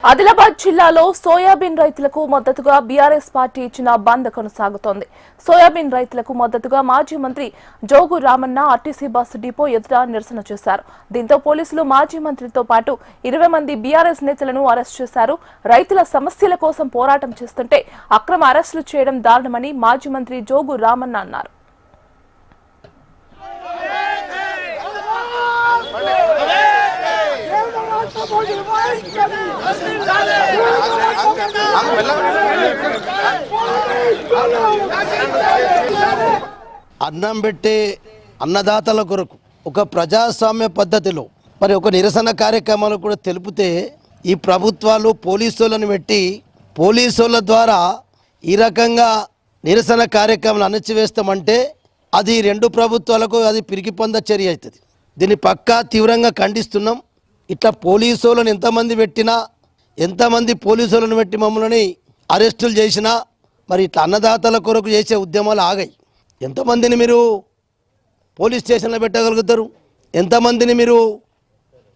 ఆదిలాబాద్ జిల్లాలో సోయాబీన్ రైతులకు మద్దతుగా బీఆర్ఎస్ పార్టీ ఇచ్చిన బంద్ కొనసాగుతోంది. సోయాబీన్ రైతులకు మద్దతుగా మాజీ మంత్రి Jogu Ramanna RTC bus depot ఎదుట నిరసన చేశారు. దీంతో పోలీసులు మాజీ మంత్రితో పాటు 20 మంది బీఆర్ఎస్ నేతలను అరెస్ట్ చేశారు. రైతుల సమస్యల కోసం పోరాటం చేస్తుంటే అక్రమ అరెస్టులు చేయడం దారుణమని మాజీ మంత్రి జోగు రామన్న అన్నారు. అన్నం పెట్టే అన్నదాతల కొరకు ఒక ప్రజాస్వామ్య పద్ధతిలో మరి ఒక నిరసన కార్యక్రమాలు కూడా తెలిపితే ఈ ప్రభుత్వాలు పోలీసులను పెట్టి పోలీసుల ద్వారా ఈ రకంగా నిరసన కార్యక్రమాలు అణచివేస్తామంటే అది రెండు ప్రభుత్వాలకు అది పిరికిపొంద చర్య అవుతుంది. దీన్ని పక్కా తీవ్రంగా ఖండిస్తున్నాం. ఇట్లా పోలీసులను ఎంతమంది పెట్టినా ఎంతమంది పోలీసులను పెట్టి మమ్మల్ని అరెస్టులు చేసినా మరి ఇట్లా అన్నదాతల కొరకు చేసే ఉద్యమాలు ఆగాయి. ఎంతమందిని మీరు పోలీస్ స్టేషన్లో పెట్టగలుగుతారు? ఎంతమందిని మీరు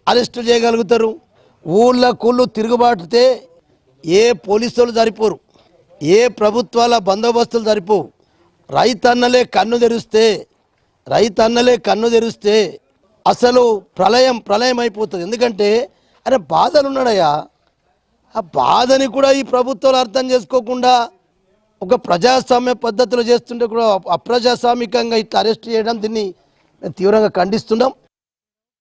అరెస్టులు చేయగలుగుతారు? ఊళ్ళ తిరుగుబాటుతే ఏ పోలీసులు సరిపోరు, ఏ ప్రభుత్వాల బందోబస్తులు సరిపోవు. రైతన్నలే కన్ను తెరిస్తే అసలు ప్రళయం అయిపోతుంది. ఎందుకంటే అరే బాధలు ఉన్నాడయ్యా, ఆ బాధని కూడా ఈ ప్రభుత్వాలు అర్థం చేసుకోకుండా ఒక ప్రజాస్వామ్య పద్ధతిలో చేస్తుంటే కూడా అప్రజాస్వామికంగా ఇట్లా అరెస్ట్ చేయడం దీన్ని తీవ్రంగా ఖండిస్తున్నాం.